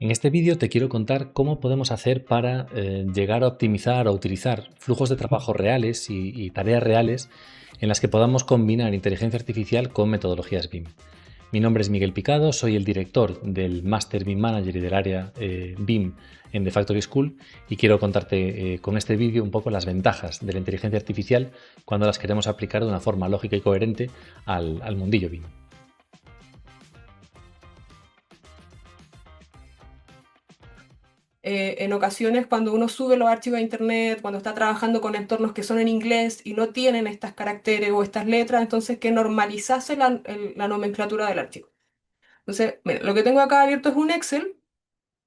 En este vídeo te quiero contar cómo podemos hacer para llegar a optimizar o utilizar flujos de trabajo reales y tareas reales en las que podamos combinar inteligencia artificial con metodologías BIM. Mi nombre es Miguel Picado, soy el director del Master BIM Manager y del área BIM en The Factory School y quiero contarte con este vídeo un poco las ventajas de la inteligencia artificial cuando las queremos aplicar de una forma lógica y coherente al mundillo BIM. En ocasiones cuando uno sube los archivos a internet, cuando está trabajando con entornos que son en inglés y no tienen estas caracteres o estas letras, entonces que normalizase la nomenclatura del archivo. Entonces, mira, lo que tengo acá abierto es un Excel,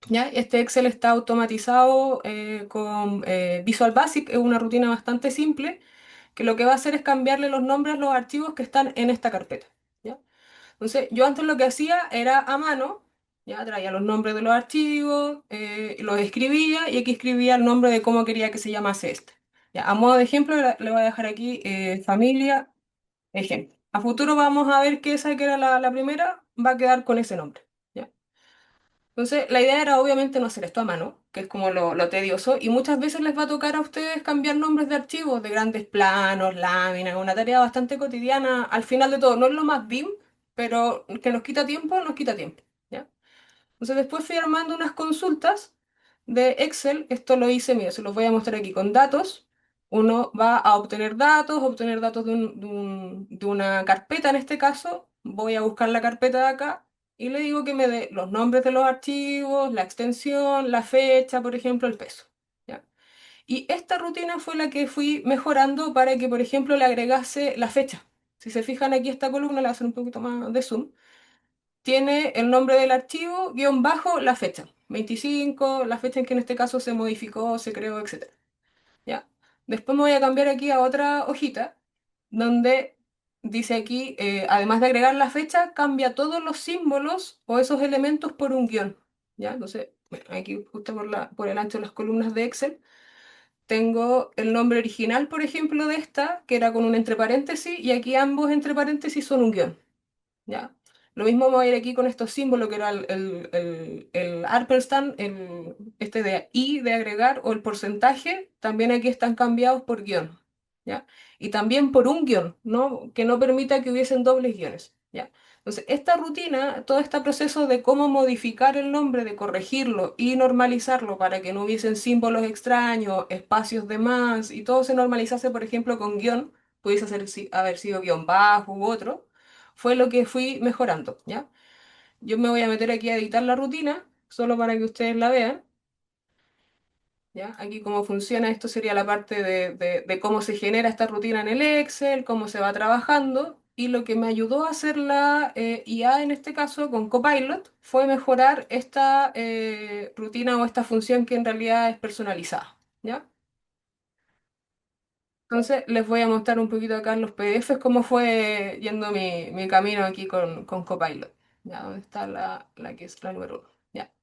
¿ya? Este Excel está automatizado con Visual Basic, es una rutina bastante simple, que lo que va a hacer es cambiarle los nombres a los archivos que están en esta carpeta, ¿ya? Entonces, yo antes lo que hacía era a mano, ya traía los nombres de los archivos, los escribía y aquí escribía el nombre de cómo quería que se llamase este. Ya, a modo de ejemplo, le voy a dejar aquí familia, ejemplo. A futuro vamos a ver que esa que era la primera va a quedar con ese nombre. ¿Ya? Entonces, la idea era obviamente no hacer esto a mano, que es como lo tedioso, y muchas veces les va a tocar a ustedes cambiar nombres de archivos, de grandes planos, láminas, una tarea bastante cotidiana. Al final de todo, no es lo más BIM, pero que nos quita tiempo, nos quita tiempo. ¿Ya? Entonces, después fui armando unas consultas de Excel. Esto lo hice, mira, se los voy a mostrar aquí con datos. Uno va a obtener datos de una carpeta en este caso. Voy a buscar la carpeta de acá y le digo que me dé los nombres de los archivos, la extensión, la fecha, por ejemplo, el peso. ¿Ya? Y esta rutina fue la que fui mejorando para que, por ejemplo, le agregase la fecha. Si se fijan aquí esta columna, le voy a hacer un poquito más de zoom, tiene el nombre del archivo, guión bajo, la fecha. 25, la fecha en que en este caso se modificó, se creó, etcétera. ¿Ya? Después me voy a cambiar aquí a otra hojita, donde dice aquí, además de agregar la fecha, cambia todos los símbolos o esos elementos por un guión. ¿Ya? Entonces, bueno, aquí justo por el ancho de las columnas de Excel, tengo el nombre original, por ejemplo, de esta, que era con un entre paréntesis, y aquí ambos entre paréntesis son un guión. ¿Ya? Lo mismo voy a ir aquí con estos símbolos que era el ampersand, este de i de agregar o el porcentaje, también aquí están cambiados por guión, ¿ya? Y también por un guión, ¿no? Que no permita que hubiesen dobles guiones, ¿ya? Entonces, esta rutina, todo este proceso de cómo modificar el nombre, de corregirlo y normalizarlo para que no hubiesen símbolos extraños, espacios de más y todo se normalizase, por ejemplo, con guión, pudiese haber sido guión bajo u otro, fue lo que fui mejorando, ¿ya? Yo me voy a meter aquí a editar la rutina, solo para que ustedes la vean, ¿ya? Aquí cómo funciona, esto sería la parte de cómo se genera esta rutina en el Excel, cómo se va trabajando, y lo que me ayudó a hacer la IA en este caso con Copilot fue mejorar esta rutina o esta función que en realidad es personalizada, ¿ya? Entonces les voy a mostrar un poquito acá en los PDFs cómo fue yendo mi camino aquí con Copilot. Ya, ¿dónde está la que es la número uno? Ya.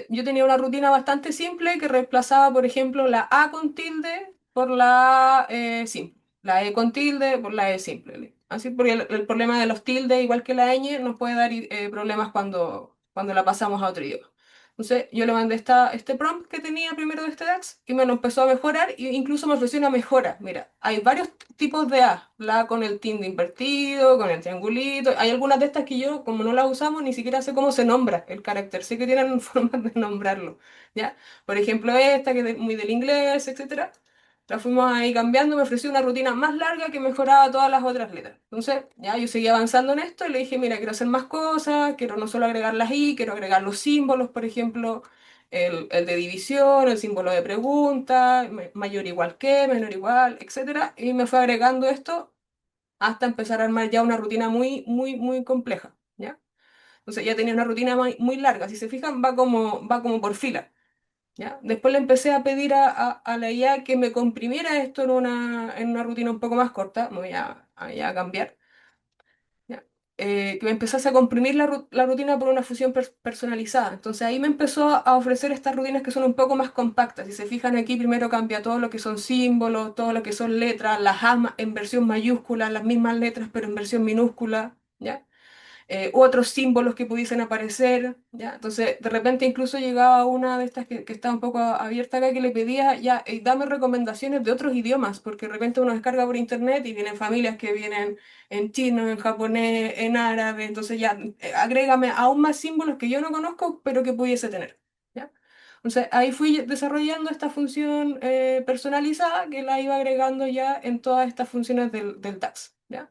Yo tenía una rutina bastante simple que reemplazaba, por ejemplo, la A con tilde por la simple, la E con tilde por la E simple. Así porque el problema de los tildes, igual que la ñ, nos puede dar problemas cuando la pasamos a otro idioma. Entonces yo le mandé este prompt que tenía primero de este DAX y me lo empezó a mejorar e incluso me ofreció una mejora. Mira, hay varios tipos de A, la A con el tilde invertido, con el triangulito. Hay algunas de estas que yo, como no las usamos, ni siquiera sé cómo se nombra el carácter. Sé que tienen formas de nombrarlo, ¿ya? Por ejemplo, esta que es muy del inglés, etcétera. La fuimos ahí cambiando, me ofreció una rutina más larga que mejoraba todas las otras letras. Entonces, ya yo seguí avanzando en esto y le dije, mira, quiero hacer más cosas, quiero no solo agregar las i, quiero agregar los símbolos, por ejemplo, el de división, el símbolo de pregunta, mayor igual que, menor igual, etcétera. Y me fue agregando esto hasta empezar a armar ya una rutina muy, muy, muy compleja, ¿ya? Entonces ya tenía una rutina muy larga. Si se fijan, va como por fila. ¿Ya? Después le empecé a pedir a la IA que me comprimiera esto en una rutina un poco más corta, me voy a cambiar, ¿ya? Que me empezase a comprimir la rutina por una fusión personalizada. Entonces ahí me empezó a ofrecer estas rutinas que son un poco más compactas. Si se fijan aquí, primero cambia todo lo que son símbolos, todo lo que son letras, las A en versión mayúscula, las mismas letras pero en versión minúscula, ¿ya? otros símbolos que pudiesen aparecer, ¿ya? Entonces, de repente incluso llegaba una de estas que está un poco abierta acá que le pedía, ya, dame recomendaciones de otros idiomas, porque de repente uno descarga por internet y vienen familias que vienen en chino, en japonés, en árabe, entonces ya, agrégame aún más símbolos que yo no conozco, pero que pudiese tener, ¿ya? Entonces, ahí fui desarrollando esta función personalizada que la iba agregando ya en todas estas funciones del DAX, ¿ya?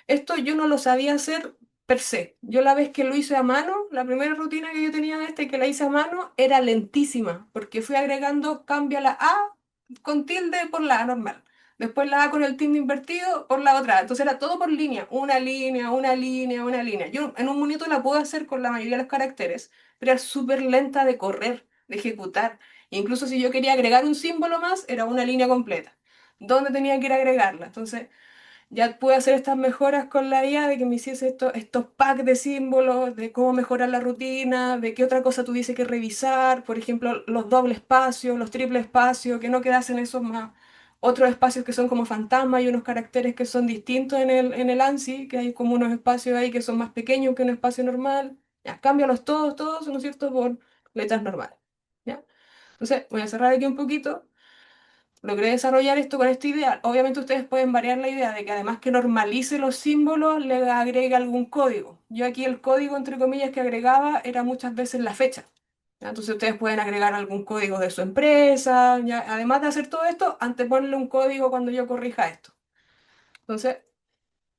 Esto yo no lo sabía hacer per se. Yo la vez que lo hice a mano, la primera rutina que yo tenía de este que la hice a mano era lentísima, porque fui agregando, cambia la A con tilde por la A normal. Después la A con el tilde invertido por la otra. Entonces era todo por línea, una línea, una línea, una línea. Yo en un monito la puedo hacer con la mayoría de los caracteres, pero era súper lenta de correr, de ejecutar. Incluso si yo quería agregar un símbolo más, era una línea completa. ¿Dónde tenía que ir a agregarla? Entonces ya pude hacer estas mejoras con la IA de que me hiciese estos packs de símbolos, de cómo mejorar la rutina, de qué otra cosa tuviese que revisar, por ejemplo, los dobles espacios, los triples espacios, que no quedasen esos más otros espacios que son como fantasmas y unos caracteres que son distintos en el ANSI, que hay como unos espacios ahí que son más pequeños que un espacio normal. Ya, cámbialos todos, todos, ¿no es cierto?, por letras normales. ¿Ya? Entonces, voy a cerrar aquí un poquito. Logré desarrollar esto con esta idea. Obviamente ustedes pueden variar la idea de que además que normalice los símbolos, le agregue algún código. Yo aquí el código, entre comillas, que agregaba era muchas veces la fecha. ¿Ya? Entonces ustedes pueden agregar algún código de su empresa. ¿Ya? Además de hacer todo esto, anteponerle un código cuando yo corrija esto. Entonces,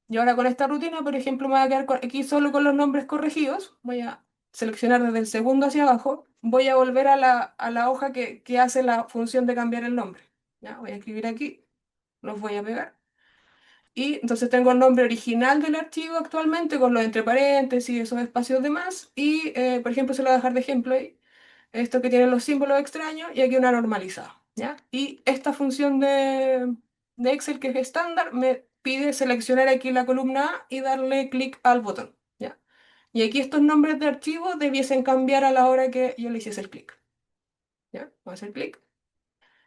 yo ahora con esta rutina, por ejemplo, me voy a quedar aquí solo con los nombres corregidos. Voy a seleccionar desde el segundo hacia abajo. Voy a volver a la hoja que hace la función de cambiar el nombre. ¿Ya? Voy a escribir aquí, los voy a pegar. Y entonces tengo el nombre original del archivo actualmente con los entre paréntesis y esos espacios de más. Y, por ejemplo, se lo voy a dejar de ejemplo ahí. Esto que tiene los símbolos extraños y aquí una normalizada. ¿Ya? Y esta función de Excel que es estándar me pide seleccionar aquí la columna A y darle clic al botón. ¿Ya? Y aquí estos nombres de archivo debiesen cambiar a la hora que yo le hiciese el clic. ¿Ya? Voy a hacer clic.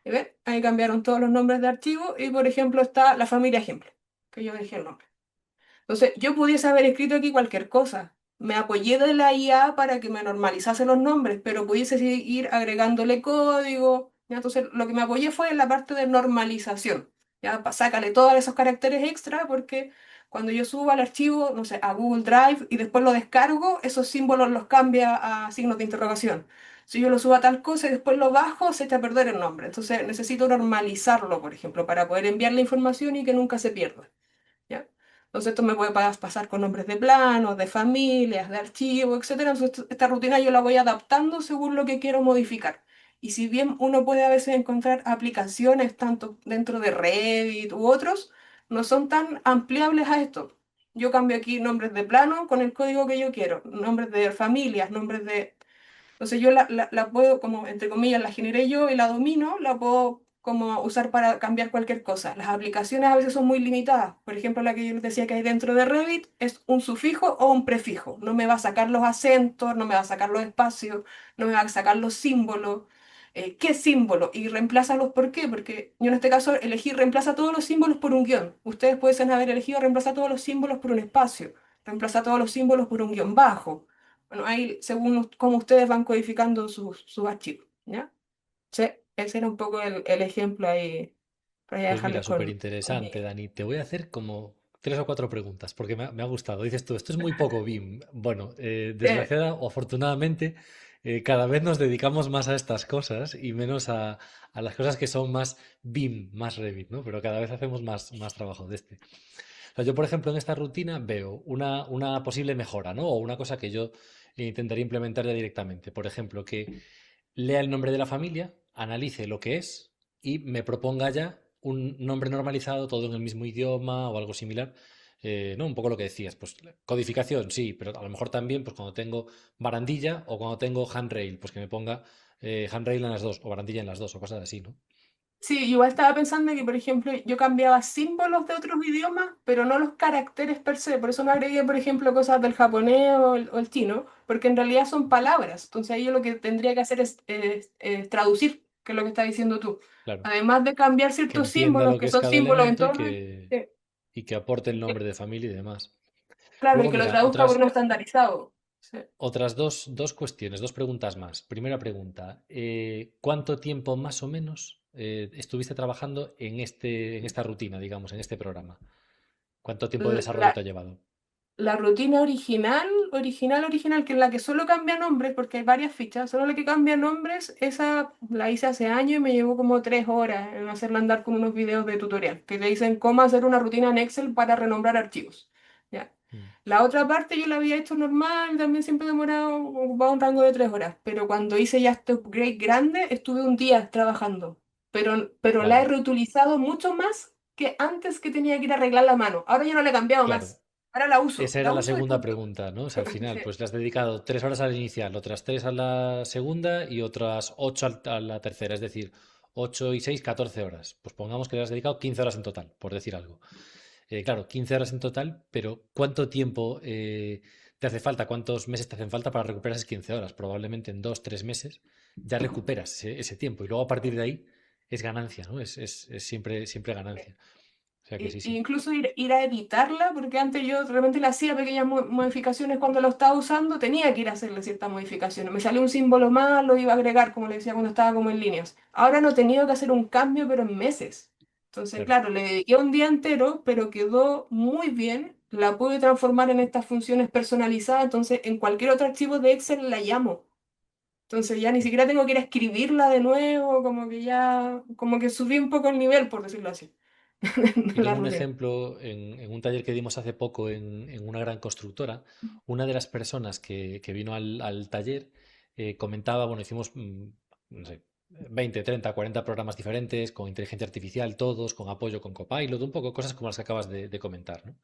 ¿Y ven? Ahí cambiaron todos los nombres de archivo y, por ejemplo, está la familia ejemplo, que yo dejé el nombre. Entonces, yo pudiese haber escrito aquí cualquier cosa. Me apoyé de la IA para que me normalizase los nombres, pero pudiese seguir agregándole código. ¿Ya? Entonces, lo que me apoyé fue en la parte de normalización. Ya, sácale todos esos caracteres extra porque cuando yo subo al archivo, no sé, a Google Drive y después lo descargo, esos símbolos los cambia a signos de interrogación. Si yo lo subo a tal cosa y después lo bajo, se echa a perder el nombre. Entonces, necesito normalizarlo, por ejemplo, para poder enviar la información y que nunca se pierda. ¿Ya? Entonces esto me puede pasar con nombres de planos, de familias, de archivos, etcétera. Entonces esta rutina yo la voy adaptando según lo que quiero modificar. Y si bien uno puede a veces encontrar aplicaciones tanto dentro de Revit u otros, no son tan ampliables a esto. Yo cambio aquí nombres de plano con el código que yo quiero, nombres de familias, nombres de entonces yo la puedo, como entre comillas, la generé yo y la domino, la puedo como usar para cambiar cualquier cosa. Las aplicaciones a veces son muy limitadas. Por ejemplo, la que yo les decía que hay dentro de Revit es un sufijo o un prefijo. No me va a sacar los acentos, no me va a sacar los espacios, no me va a sacar los símbolos. ¿Qué símbolo? Y reemplázalos, ¿por qué? Porque yo en este caso elegí reemplaza todos los símbolos por un guión. Ustedes pueden haber elegido reemplazar todos los símbolos por un espacio, reemplazar todos los símbolos por un guión bajo. Bueno, ahí según cómo ustedes van codificando sus archivos, ¿ya? Sí, ese era un poco el ejemplo ahí para ya Pues mira, dejarles súper con mi interesante, idea. Dani. Te voy a hacer como tres o cuatro preguntas, porque me ha gustado. Dices tú, esto es muy poco BIM. Bueno, Eh, desgraciada o afortunadamente, cada vez nos dedicamos más a estas cosas y menos a las cosas que son más BIM, más Revit, ¿no? Pero cada vez hacemos más trabajo de este. O sea, yo, por ejemplo, en esta rutina veo una posible mejora, ¿no? O una cosa que yo intentaría implementar ya directamente. Por ejemplo, que lea el nombre de la familia, analice lo que es y me proponga ya un nombre normalizado, todo en el mismo idioma o algo similar. ¿No? Un poco lo que decías, pues codificación, sí, pero a lo mejor también, pues cuando tengo barandilla o cuando tengo handrail, pues que me ponga handrail en las dos o barandilla en las dos o cosas así, ¿no? sí, igual estaba pensando que, por ejemplo, yo cambiaba símbolos de otros idiomas, pero no los caracteres per se. Por eso me agregué, por ejemplo, cosas del japonés o el chino, porque en realidad son palabras. Entonces ahí yo lo que tendría que hacer es traducir, que es lo que estás diciendo tú. Claro, Además de cambiar que ciertos entienda símbolos, lo que que es son cada símbolos en elemento todos y que aporte el nombre de familia y demás. claro, y Luego, que lo mira, traduzca por uno estandarizado. Sí. otras dos cuestiones, dos preguntas más. Primera pregunta, ¿cuánto tiempo más o menos estuviste trabajando en esta rutina, digamos, en este programa? ¿Cuánto tiempo de desarrollo La, te ha llevado? la rutina original, que es la que solo cambia nombres, porque hay varias fichas, solo la que cambia nombres, esa la hice hace años y me llevó como 3 horas en hacerla andar con unos videos de tutorial, que te dicen cómo hacer una rutina en Excel para renombrar archivos. Ya. Mm. La otra parte yo la había hecho normal, también siempre demorado, ocupaba un rango de 3 horas, pero cuando hice ya este upgrade grande, estuve un día trabajando, pero la he Vale, reutilizado mucho más que antes que tenía que ir a arreglar la mano. Ahora ya no le he cambiado claro. más. Ahora la uso, Esa era la la uso y segunda punto. pregunta, ¿no? O sea, al final, Sí, pues le has dedicado 3 horas a la inicial, otras 3 a la segunda y otras 8 a la tercera, es decir, 8 y 6, 14 horas. Pues pongamos que le has dedicado 15 horas en total, por decir algo. Claro, 15 horas en total, pero ¿cuánto tiempo te hace falta? ¿Cuántos meses te hacen falta para recuperar esas 15 horas? Probablemente en 2, 3 meses ya recuperas ese tiempo y luego a partir de ahí es ganancia, ¿no? Es siempre, siempre ganancia. O sea que sí, e sí. incluso ir a editarla, porque antes yo de repente le hacía pequeñas modificaciones cuando lo estaba usando, tenía que ir a hacerle ciertas modificaciones. Me salió un símbolo mal, lo iba a agregar, como le decía cuando estaba como en líneas. Ahora no he tenido que hacer un cambio, pero en meses. Entonces, Claro. claro, le dediqué un día entero, pero quedó muy bien. La pude transformar en estas funciones personalizadas, entonces en cualquier otro archivo de Excel la llamo. Entonces ya ni siquiera tengo que ir a escribirla de nuevo, como que ya, como que subí un poco el nivel, por decirlo así, Yo de la tengo un rutina. ejemplo en un taller que dimos hace poco en una gran constructora. Una de las personas que vino al taller comentaba, bueno, hicimos, no sé, 20, 30, 40 programas diferentes, con inteligencia artificial, todos, con apoyo con Copilot, un poco cosas como las que acabas de comentar, ¿no?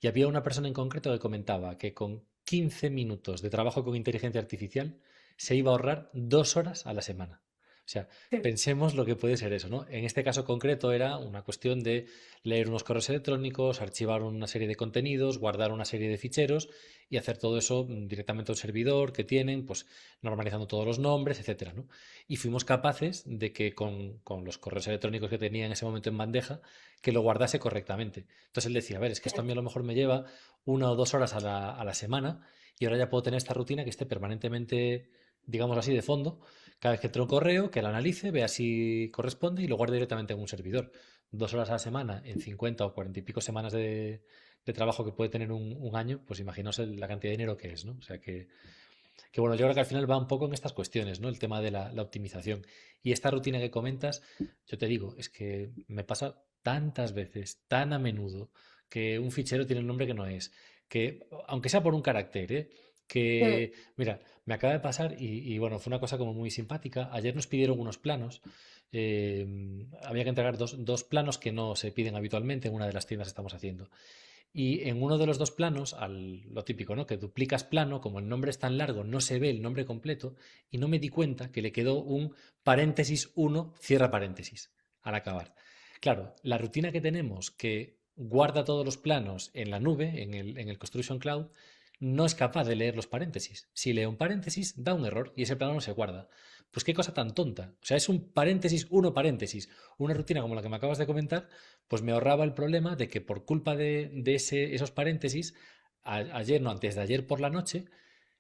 Y había una persona en concreto que comentaba que con 15 minutos de trabajo con inteligencia artificial se iba a ahorrar 2 horas a la semana. O sea, Sí. pensemos lo que puede ser eso, ¿no? En este caso concreto era una cuestión de leer unos correos electrónicos, archivar una serie de contenidos, guardar una serie de ficheros y hacer todo eso directamente a un servidor que tienen, pues normalizando todos los nombres, etcétera, ¿no? Y fuimos capaces de que con los correos electrónicos que tenía en ese momento en bandeja, que lo guardase correctamente. Entonces él decía, a ver, es que esto a mí a lo mejor me lleva 1 o 2 horas a la semana y ahora ya puedo tener esta rutina que esté permanentemente, digamos así, de fondo. Cada vez que entre un correo, que lo analice, vea si corresponde y lo guarde directamente en un servidor. 2 horas a la semana en 50 o 40 y pico semanas de trabajo que puede tener un año, pues imaginaos la cantidad de dinero que es, ¿no? O sea que bueno, yo creo que al final va un poco en estas cuestiones, ¿no? El tema de la optimización. Y esta rutina que comentas, yo te digo, es que me pasa tantas veces, tan a menudo, que un fichero tiene un nombre que no es, que aunque sea por un carácter, ¿eh? Sí, Que, mira, me acaba de pasar y, bueno, fue una cosa como muy simpática. Ayer nos pidieron unos planos. Había que entregar dos planos que no se piden habitualmente en una de las tiendas que estamos haciendo. Y en uno de los dos planos, lo típico, ¿no? Que duplicas plano, como el nombre es tan largo, no se ve el nombre completo, y no me di cuenta que le quedó un paréntesis uno cierra paréntesis, al acabar. Claro, la rutina que tenemos, que guarda todos los planos en la nube, en el Construction Cloud, no es capaz de leer los paréntesis. Si lee un paréntesis, da un error y ese plano no se guarda. Pues qué cosa tan tonta. O sea, es un paréntesis, uno paréntesis. Una rutina como la que me acabas de comentar, pues me ahorraba el problema de que por culpa de esos paréntesis, ayer, no, antes de ayer por la noche,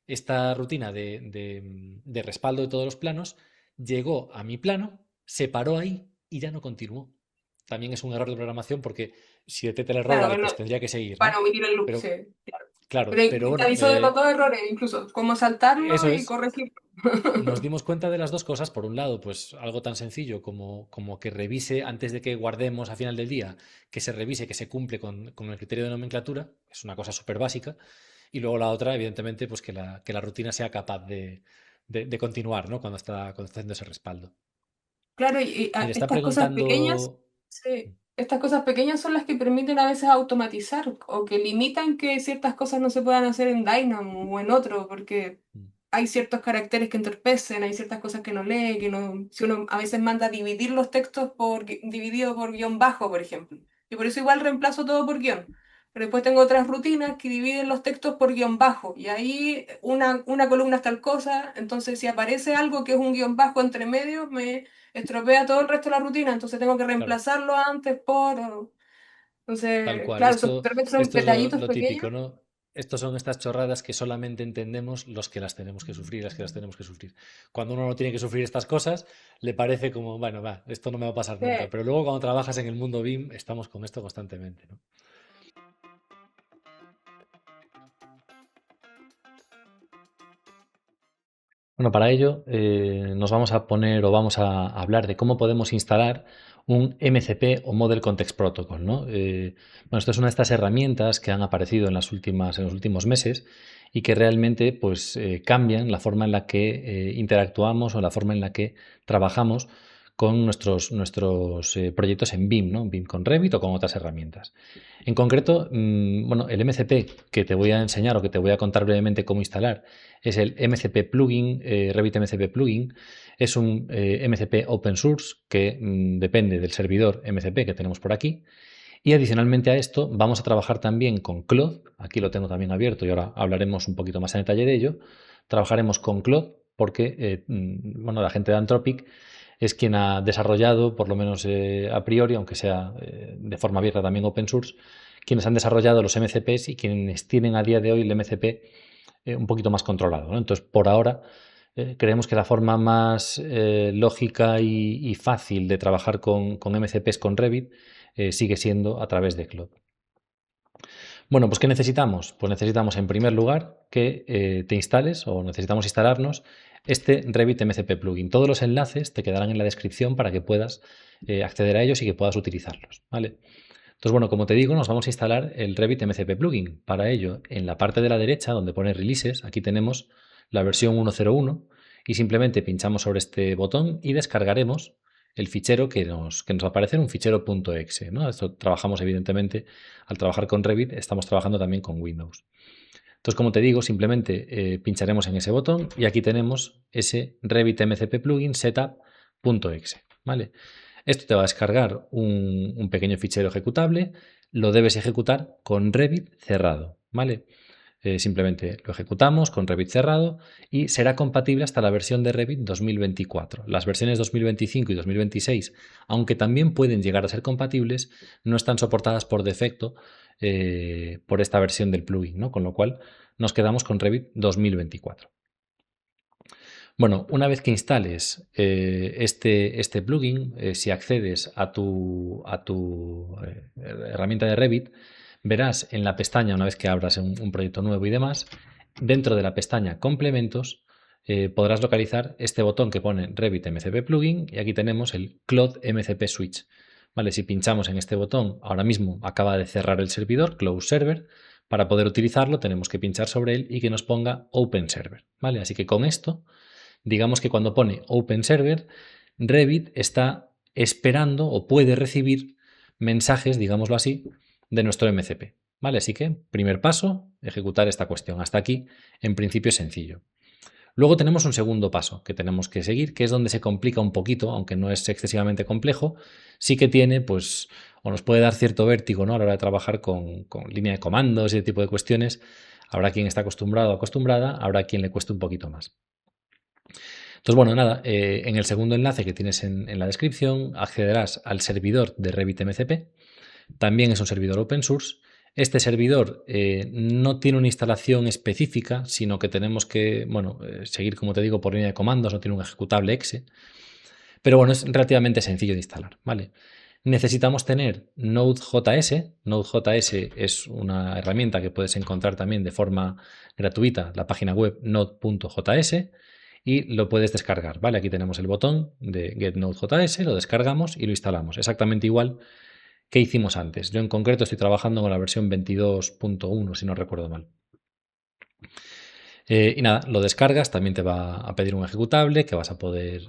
esta rutina de respaldo de todos los planos llegó a mi plano, se paró ahí y ya no continuó. También es un error de programación porque si detecta el error, claro, vale, bueno, pues tendría que seguir, para ¿no? omitir el loop, Pero, sí, claro. claro, pero Pero te bueno, aviso de los dos errores, incluso, cómo saltarlo eso y es. corregirlo. Nos dimos cuenta de las dos cosas. Por un lado, pues algo tan sencillo como que revise antes de que guardemos a final del día, que se revise que se cumple con el criterio de nomenclatura, es una cosa súper básica. Y luego la otra, evidentemente, pues que la rutina sea capaz de continuar, ¿no? Cuando está haciendo ese respaldo. Claro, Mira, está estas cosas preguntando. pequeñas, sí, estas cosas pequeñas son las que permiten a veces automatizar o que limitan que ciertas cosas no se puedan hacer en Dynamo o en otro, porque hay ciertos caracteres que entorpecen, hay ciertas cosas que no lee, que no, si uno a veces manda dividir los textos dividido por guión bajo, por ejemplo. Yo por eso igual reemplazo todo por guión. Pero después tengo otras rutinas que dividen los textos por guión bajo. Y ahí una columna es tal cosa. Entonces, si aparece algo que es un guión bajo entre medio, me estropea todo el resto de la rutina. Entonces tengo que Claro, reemplazarlo antes por. tal Entonces, cual. claro, Esto, de repente son esto es lo, detallitos lo pequeños. típico, ¿no? Estos son estas chorradas que solamente entendemos los que las tenemos que sufrir, las que las tenemos que sufrir. Cuando uno no tiene que sufrir estas cosas, le parece como, bueno, va, esto no me va a pasar nunca. Eh, Pero luego cuando trabajas en el mundo BIM, estamos con esto constantemente, ¿no? Bueno, para ello nos vamos a poner o vamos a hablar de cómo podemos instalar un MCP o Model Context Protocol, ¿no? Bueno, esto es una de estas herramientas que han aparecido en los últimos meses y que realmente pues, cambian la forma en la que interactuamos o la forma en la que trabajamos con nuestros proyectos en BIM, ¿no? BIM con Revit o con otras herramientas. En concreto, bueno, el MCP que te voy a enseñar o que te voy a contar brevemente cómo instalar es el MCP Plugin, Revit MCP Plugin. Es un MCP open source que depende del servidor MCP que tenemos por aquí. Y adicionalmente a esto vamos a trabajar también con Claude. Aquí lo tengo también abierto y ahora hablaremos un poquito más en detalle de ello. Trabajaremos con Claude porque bueno, la gente de Anthropic es quien ha desarrollado, por lo menos a priori, aunque sea de forma abierta también open source, quienes han desarrollado los MCPs y quienes tienen a día de hoy el MCP un poquito más controlado, ¿no? Entonces, por ahora, creemos que la forma más lógica y fácil de trabajar con MCPs con Revit sigue siendo a través de Claude. Bueno, pues ¿qué necesitamos? Pues necesitamos en primer lugar que te instales o necesitamos instalarnos este Revit MCP plugin. Todos los enlaces te quedarán en la descripción para que puedas acceder a ellos y que puedas utilizarlos, ¿vale? Entonces, bueno, como te digo, nos vamos a instalar el Revit MCP plugin. Para ello, en la parte de la derecha, donde pone Releases, aquí tenemos la versión 1.0.1 y simplemente pinchamos sobre este botón y descargaremos el fichero que nos va a aparecer, un fichero .exe, ¿no? Esto trabajamos, evidentemente, al trabajar con Revit, estamos trabajando también con Windows. Entonces, como te digo, simplemente pincharemos en ese botón y aquí tenemos ese Revit MCP plugin setup.exe, ¿vale? Esto te va a descargar un pequeño fichero ejecutable, lo debes ejecutar con Revit cerrado, ¿vale? Simplemente lo ejecutamos con Revit cerrado y será compatible hasta la versión de Revit 2024. Las versiones 2025 y 2026, aunque también pueden llegar a ser compatibles, no están soportadas por defecto por esta versión del plugin, ¿no? Con lo cual nos quedamos con Revit 2024. Bueno, una vez que instales este plugin, si accedes a tu herramienta de Revit, verás en la pestaña, una vez que abras un proyecto nuevo y demás, dentro de la pestaña Complementos, podrás localizar este botón que pone Revit MCP Plugin y aquí tenemos el Cloud MCP Switch. Vale, si pinchamos en este botón, ahora mismo acaba de cerrar el servidor, Close Server. Para poder utilizarlo tenemos que pinchar sobre él y que nos ponga Open Server. Vale, así que con esto digamos que cuando pone Open Server, Revit está esperando o puede recibir mensajes, digámoslo así, de nuestro MCP. ¿Vale? Así que, primer paso, ejecutar esta cuestión. Hasta aquí, en principio, es sencillo. Luego tenemos un segundo paso que tenemos que seguir, que es donde se complica un poquito, aunque no es excesivamente complejo, sí que tiene, pues, o nos puede dar cierto vértigo, ¿no? A la hora de trabajar con línea de comandos y ese tipo de cuestiones. Habrá quien está acostumbrado o acostumbrada, habrá quien le cueste un poquito más. Entonces, bueno, nada, en el segundo enlace que tienes en la descripción accederás al servidor de Revit MCP. También es un servidor open source. Este servidor no tiene una instalación específica, sino que tenemos que, bueno, seguir, como te digo, por línea de comandos, no tiene un ejecutable exe. Pero bueno, es relativamente sencillo de instalar, ¿vale? Necesitamos tener Node.js. Node.js es una herramienta que puedes encontrar también de forma gratuita, la página web node.js, y lo puedes descargar, ¿vale? Aquí tenemos el botón de Get Node.js, lo descargamos y lo instalamos. Exactamente igual que hicimos antes. Yo en concreto estoy trabajando con la versión 22.1, si no recuerdo mal. Y nada, lo descargas, también te va a pedir un ejecutable que vas a poder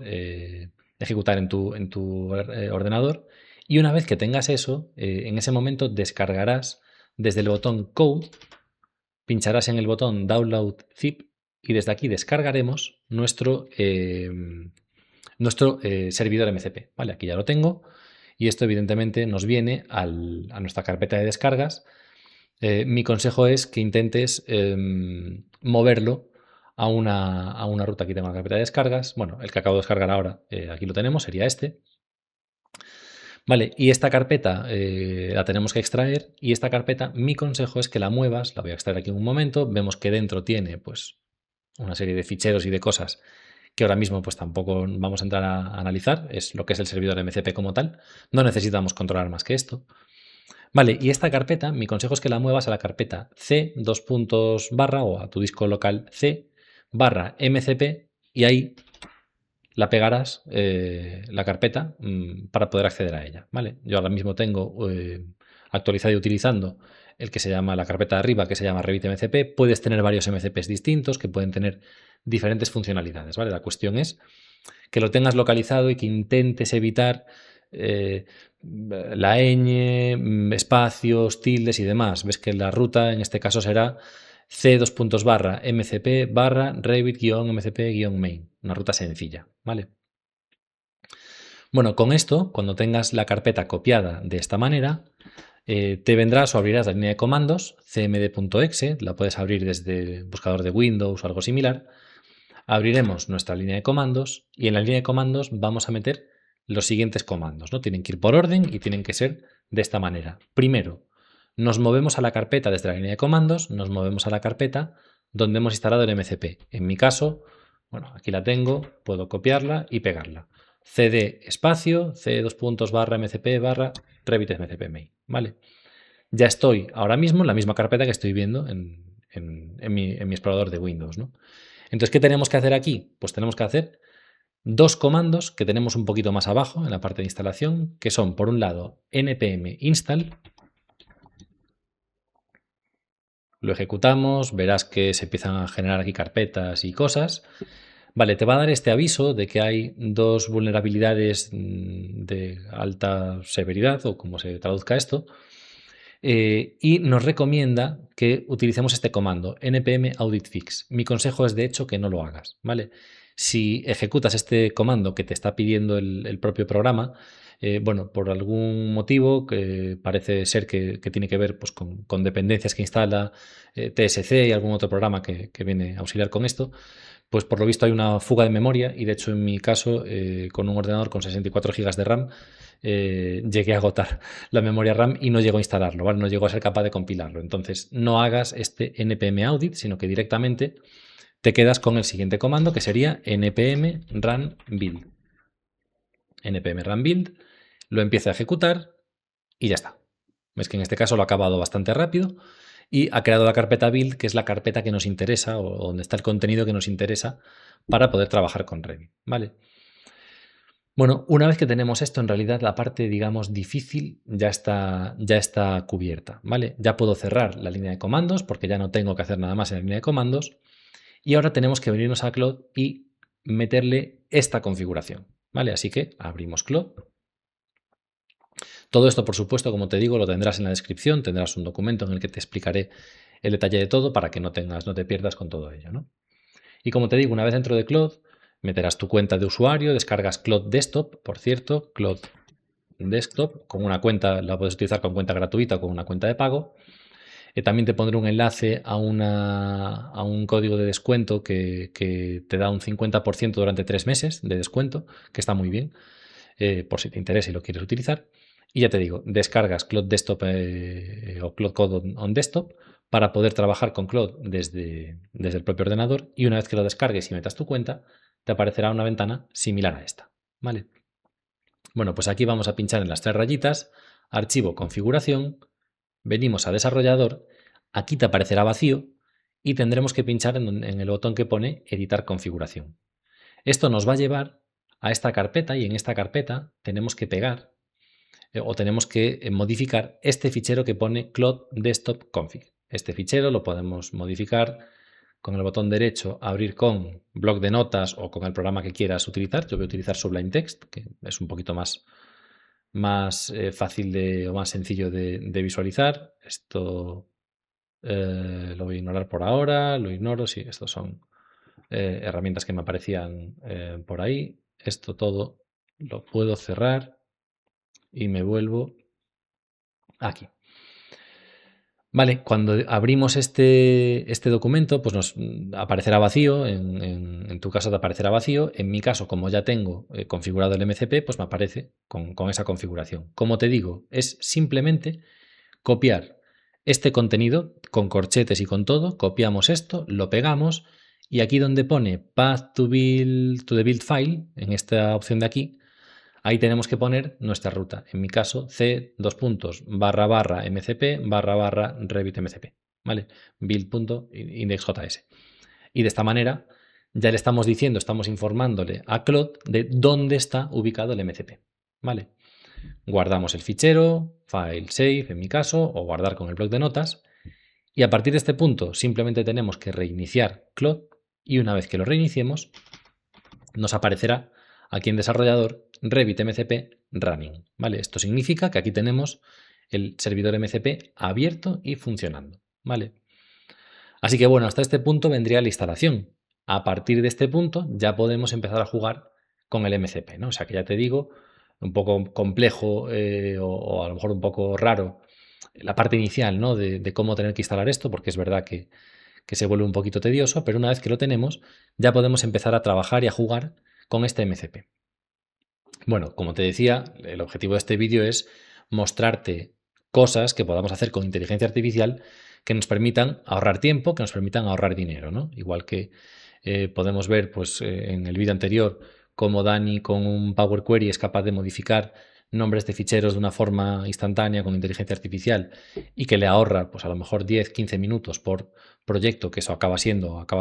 ejecutar en tu ordenador. Y una vez que tengas eso, en ese momento descargarás desde el botón Code, pincharás en el botón Download Zip y desde aquí descargaremos nuestro servidor MCP. Vale, aquí ya lo tengo y esto evidentemente nos viene a nuestra carpeta de descargas. Mi consejo es que intentes moverlo a una ruta. Aquí tengo la carpeta de descargas. Bueno, el que acabo de descargar ahora, aquí lo tenemos, sería este. Vale, y esta carpeta la tenemos que extraer y esta carpeta, mi consejo es que la muevas, la voy a extraer aquí en un momento, vemos que dentro tiene pues una serie de ficheros y de cosas que ahora mismo pues tampoco vamos a entrar a analizar, es lo que es el servidor MCP como tal, no necesitamos controlar más que esto. Vale, y esta carpeta, mi consejo es que la muevas a la carpeta C, dos puntos barra, o a tu disco local C, barra MCP, y ahí la pegarás, la carpeta, para poder acceder a ella, ¿vale? Yo ahora mismo tengo actualizado y utilizando el que se llama la carpeta de arriba, que se llama Revit MCP. Puedes tener varios MCPs distintos que pueden tener diferentes funcionalidades, ¿vale? La cuestión es que lo tengas localizado y que intentes evitar la ñ, espacios, tildes y demás. Ves que la ruta en este caso será C dos puntos barra MCP barra Revit-MCP-main. Una ruta sencilla, ¿vale? Bueno, con esto, cuando tengas la carpeta copiada de esta manera, te vendrás o abrirás la línea de comandos cmd.exe, la puedes abrir desde el buscador de Windows o algo similar. Abriremos nuestra línea de comandos y en la línea de comandos vamos a meter los siguientes comandos, ¿no? Tienen que ir por orden y tienen que ser de esta manera. Primero, nos movemos a la carpeta desde la línea de comandos, nos movemos a la carpeta donde hemos instalado el MCP. En mi caso, bueno, aquí la tengo, puedo copiarla y pegarla. cd espacio, c dos puntos barra mcp barra Revit MCP main, ¿vale? Ya estoy ahora mismo en la misma carpeta que estoy viendo en mi explorador de Windows, ¿no? Entonces, ¿qué tenemos que hacer aquí? Pues tenemos que hacer dos comandos que tenemos un poquito más abajo en la parte de instalación, que son, por un lado, npm install. Lo ejecutamos, verás que se empiezan a generar aquí carpetas y cosas. Vale, te va a dar este aviso de que hay dos vulnerabilidades de alta severidad, o como se traduzca esto, y nos recomienda que utilicemos este comando, npm audit fix. Mi consejo es, de hecho, que no lo hagas, ¿vale? Si ejecutas este comando que te está pidiendo el propio programa, bueno, por algún motivo que parece ser que tiene que ver pues, con dependencias que instala TSC y algún otro programa que viene a auxiliar con esto, pues por lo visto hay una fuga de memoria y de hecho en mi caso con un ordenador con 64 GB de RAM llegué a agotar la memoria RAM y no llego a instalarlo, ¿vale? No llego a ser capaz de compilarlo. Entonces no hagas este npm audit, sino que directamente te quedas con el siguiente comando que sería npm run build. npm run build, lo empieza a ejecutar y ya está. Ves que en este caso lo ha acabado bastante rápido y ha creado la carpeta build, que es la carpeta que nos interesa o donde está el contenido que nos interesa para poder trabajar con Revit, ¿vale? Bueno, una vez que tenemos esto, en realidad la parte, digamos, difícil ya está cubierta, ¿vale? Ya puedo cerrar la línea de comandos porque ya no tengo que hacer nada más en la línea de comandos y ahora tenemos que venirnos a Cloud y meterle esta configuración, ¿vale? Así que abrimos Cloud. Todo esto, por supuesto, como te digo, lo tendrás en la descripción, tendrás un documento en el que te explicaré el detalle de todo para que no te pierdas con todo ello, ¿no? Y como te digo, una vez dentro de Cloud, meterás tu cuenta de usuario, descargas Cloud Desktop, por cierto, Cloud Desktop, con una cuenta, la puedes utilizar con cuenta gratuita o con una cuenta de pago. También te pondré un enlace a un código de descuento que te da un 50% durante 3 meses de descuento, que está muy bien, por si te interesa y lo quieres utilizar. Y ya te digo, descargas Cloud Desktop o Cloud Code on Desktop para poder trabajar con Cloud desde el propio ordenador y una vez que lo descargues y metas tu cuenta, te aparecerá una ventana similar a esta, ¿vale? Bueno, pues aquí vamos a pinchar en las tres rayitas, archivo, configuración, venimos a desarrollador, aquí te aparecerá vacío y tendremos que pinchar en el botón que pone editar configuración. Esto nos va a llevar a esta carpeta y en esta carpeta tenemos que pegar o tenemos que modificar este fichero que pone Cloud Desktop Config. Este fichero lo podemos modificar con el botón derecho, abrir con bloc de notas o con el programa que quieras utilizar. Yo voy a utilizar Sublime Text, que es un poquito más fácil o más sencillo de visualizar. Esto lo voy a ignorar por ahora, lo ignoro, sí, estos son herramientas que me aparecían por ahí. Esto todo lo puedo cerrar y me vuelvo aquí. Vale, cuando abrimos este documento, pues nos aparecerá vacío, en tu caso te aparecerá vacío, en mi caso, como ya tengo configurado el MCP, pues me aparece con esa configuración. Como te digo, es simplemente copiar este contenido con corchetes y con todo, copiamos esto, lo pegamos y aquí donde pone Path to the build file, en esta opción de aquí, ahí tenemos que poner nuestra ruta. En mi caso, c://mcp//revit-mcp, ¿vale? build.indexjs. Y de esta manera ya le estamos diciendo, estamos informándole a Claude de dónde está ubicado el MCP, ¿vale? Guardamos el fichero, file save en mi caso, o guardar con el bloc de notas. Y a partir de este punto simplemente tenemos que reiniciar Claude y una vez que lo reiniciemos nos aparecerá aquí en desarrollador Revit MCP running, ¿vale? Esto significa que aquí tenemos el servidor MCP abierto y funcionando, ¿vale? Así que bueno, hasta este punto vendría la instalación. A partir de este punto ya podemos empezar a jugar con el MCP, ¿no? O sea que ya te digo, un poco complejo o a lo mejor un poco raro la parte inicial, ¿no? De cómo tener que instalar esto, porque es verdad que se vuelve un poquito tedioso, pero una vez que lo tenemos, ya podemos empezar a trabajar y a jugar con este MCP. Bueno, como te decía, el objetivo de este vídeo es mostrarte cosas que podamos hacer con inteligencia artificial que nos permitan ahorrar tiempo, que nos permitan ahorrar dinero, ¿no? Igual que podemos ver pues, en el vídeo anterior cómo Dani con un Power Query es capaz de modificar nombres de ficheros de una forma instantánea con inteligencia artificial y que le ahorra pues a lo mejor 10-15 minutos por proyecto, que eso acaba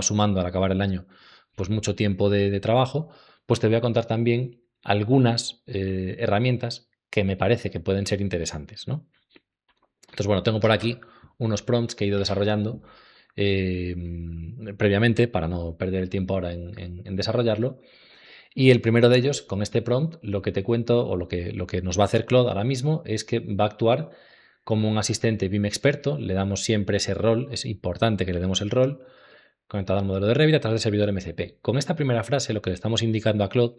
sumando al acabar el año pues mucho tiempo de trabajo, pues te voy a contar también algunas herramientas que me parece que pueden ser interesantes, ¿no? Entonces, bueno, tengo por aquí unos prompts que he ido desarrollando previamente para no perder el tiempo ahora en desarrollarlo. Y el primero de ellos, con este prompt, lo que te cuento o lo que nos va a hacer Claude ahora mismo es que va a actuar como un asistente BIM experto. Le damos siempre ese rol, es importante que le demos el rol conectado al modelo de Revit a través del servidor MCP. Con esta primera frase lo que le estamos indicando a Claude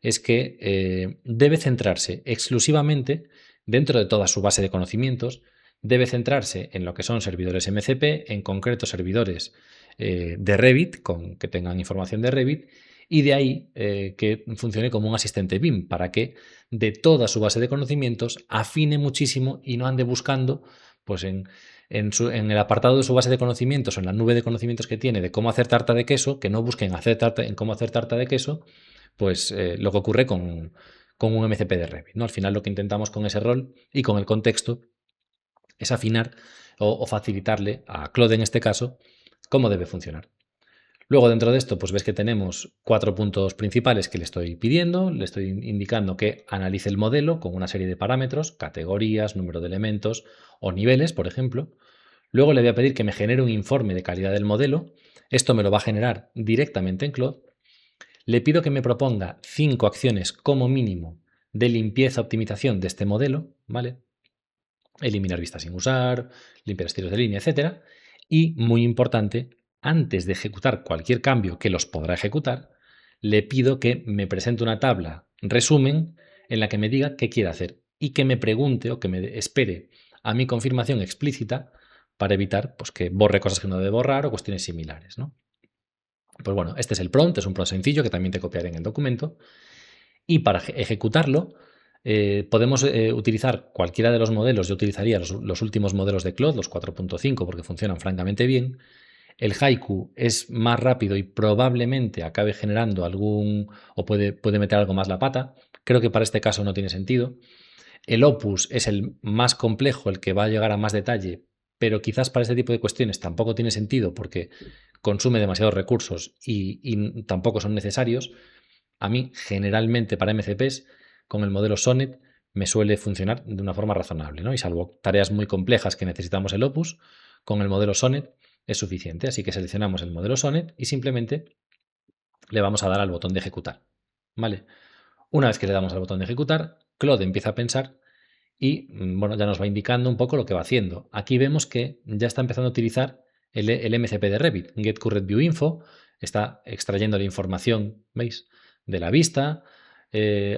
es que debe centrarse exclusivamente dentro de toda su base de conocimientos, debe centrarse en lo que son servidores MCP, en concreto servidores de Revit, que tengan información de Revit, y de ahí que funcione como un asistente BIM, para que de toda su base de conocimientos afine muchísimo y no ande buscando pues en el apartado de su base de conocimientos o en la nube de conocimientos que tiene de cómo hacer tarta de queso, que no busquen en cómo hacer tarta de queso, pues lo que ocurre con un MCP de Revit, ¿no? Al final lo que intentamos con ese rol y con el contexto es afinar o facilitarle a Claude en este caso cómo debe funcionar. Luego dentro de esto pues ves que tenemos 4 puntos principales que le estoy pidiendo, le estoy indicando que analice el modelo con una serie de parámetros, categorías, número de elementos o niveles, por ejemplo. Luego le voy a pedir que me genere un informe de calidad del modelo. Esto me lo va a generar directamente en Claude. Le pido que me proponga 5 acciones como mínimo de limpieza, optimización de este modelo, ¿vale? Eliminar vistas sin usar, limpiar estilos de línea, etc. Y, muy importante, antes de ejecutar cualquier cambio que los podrá ejecutar, le pido que me presente una tabla resumen en la que me diga qué quiere hacer y que me pregunte o que me espere a mi confirmación explícita para evitar pues, que borre cosas que no debe borrar o cuestiones similares, ¿no? Pues bueno, este es el prompt, es un prompt sencillo que también te copiaré en el documento. Y para ejecutarlo, podemos utilizar cualquiera de los modelos. Yo utilizaría los últimos modelos de Claude, los 4.5, porque funcionan francamente bien. El Haiku es más rápido y probablemente acabe generando algún, o puede meter algo más la pata. Creo que para este caso no tiene sentido. El Opus es el más complejo, el que va a llegar a más detalle, pero quizás para este tipo de cuestiones tampoco tiene sentido porque consume demasiados recursos y tampoco son necesarios. A mí, generalmente para MCPs, con el modelo Sonnet me suele funcionar de una forma razonable, ¿no? Y salvo tareas muy complejas que necesitamos el Opus, con el modelo Sonnet es suficiente. Así que seleccionamos el modelo Sonnet y simplemente le vamos a dar al botón de ejecutar, ¿vale? Una vez que le damos al botón de ejecutar, Claude empieza a pensar y bueno, ya nos va indicando un poco lo que va haciendo. Aquí vemos que ya está empezando a utilizar el MCP de Revit, Get Current View Info, está extrayendo la información, ¿veis?, de la vista,